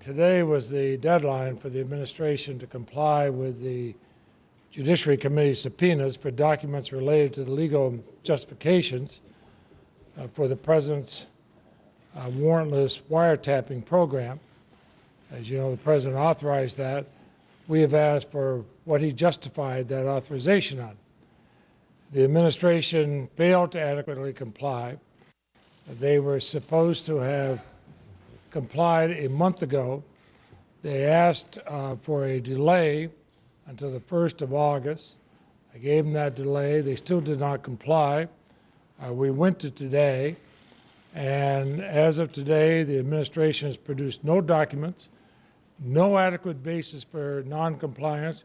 Today was the deadline for the administration to comply with the Judiciary Committee subpoenas for documents related to the legal justifications for the President's warrantless wiretapping program. As you know, the President authorized that. We have asked for what he justified that authorization on. The administration failed to adequately comply. They were supposed to have complied a month ago. They asked for a delay until the 1st of August. I gave them that delay. They still did not comply. We went to today, and as of today, the administration has produced no documents, no adequate basis for noncompliance,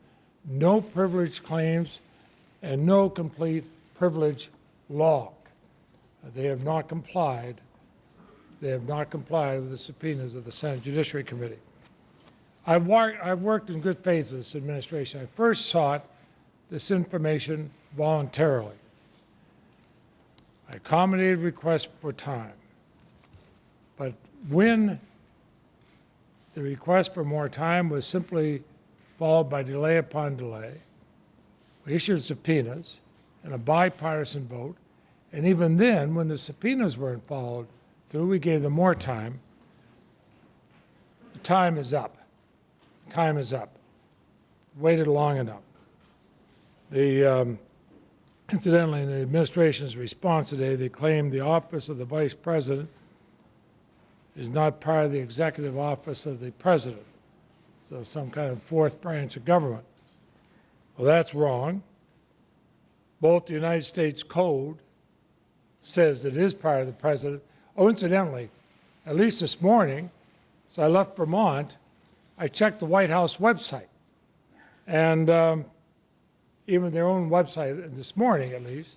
no privilege claims, and no complete privilege log. They have not complied. They have not complied with the subpoenas of the Senate Judiciary Committee. I've worked in good faith with this administration. I first sought this information voluntarily. I accommodated requests for time. But when the request for more time was simply followed by delay upon delay, we issued subpoenas in a bipartisan vote, and even then, when the subpoenas weren't followed through, we gave them more time. The time is up. Time is up. Waited long enough. Incidentally, in the administration's response today, they claimed the office of the Vice President is not part of the executive office of the President, so some kind of fourth branch of government. Well, that's wrong. Both the United States Code says it is part of the President. Oh, incidentally, at least this morning, so I left Vermont, I checked the White House website. And even their own website, this morning at least,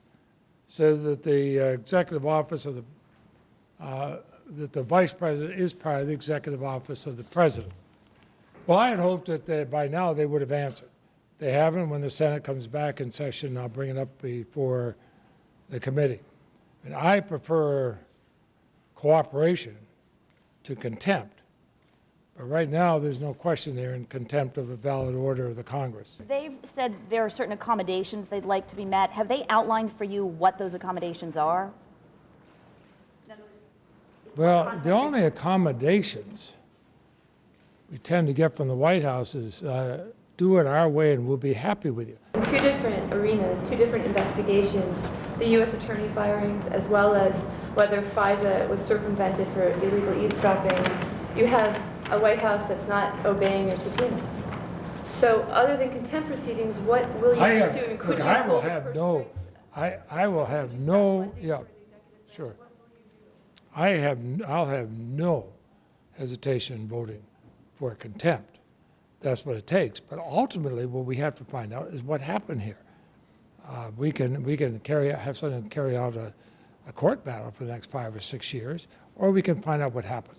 says that the executive office of the, that the Vice President is part of the executive office of the President. Well, I had hoped that by now they would have answered. They haven't. When the Senate comes back in session, I'll bring it up before the committee. And I prefer cooperation to contempt. But right now, there's no question they're in contempt of a valid order of the Congress. They've said there are certain accommodations they'd like to be met. Have they outlined for you what those accommodations are? Well, the only accommodations we tend to get from the White House is do it our way and we'll be happy with you. Two different arenas, two different investigations, the U.S. attorney firings, as well as whether FISA was circumvented for illegal eavesdropping. You have a White House that's not obeying your subpoenas. So other than contempt proceedings, what will you pursue? Look, I will have no, yeah, sure. I'll have no hesitation in voting for contempt. That's what it takes. But ultimately, what we have to find out is what happened here. We can have something to carry out a court battle for the next 5 or 6 years, or we can find out what happened.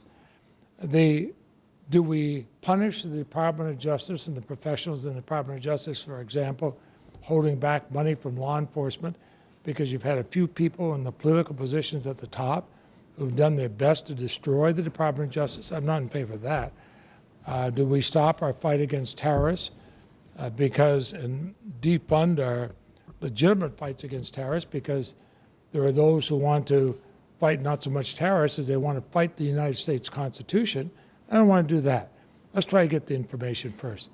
Do we punish the Department of Justice and the professionals in the Department of Justice, for example, holding back money from law enforcement because you've had a few people in the political positions at the top who've done their best to destroy the Department of Justice? I'm not in favor of that. Do we stop our fight against terrorists and defund our legitimate fights against terrorists because there are those who want to fight not so much terrorists as they want to fight the United States Constitution? I don't want to do that. Let's try to get the information first.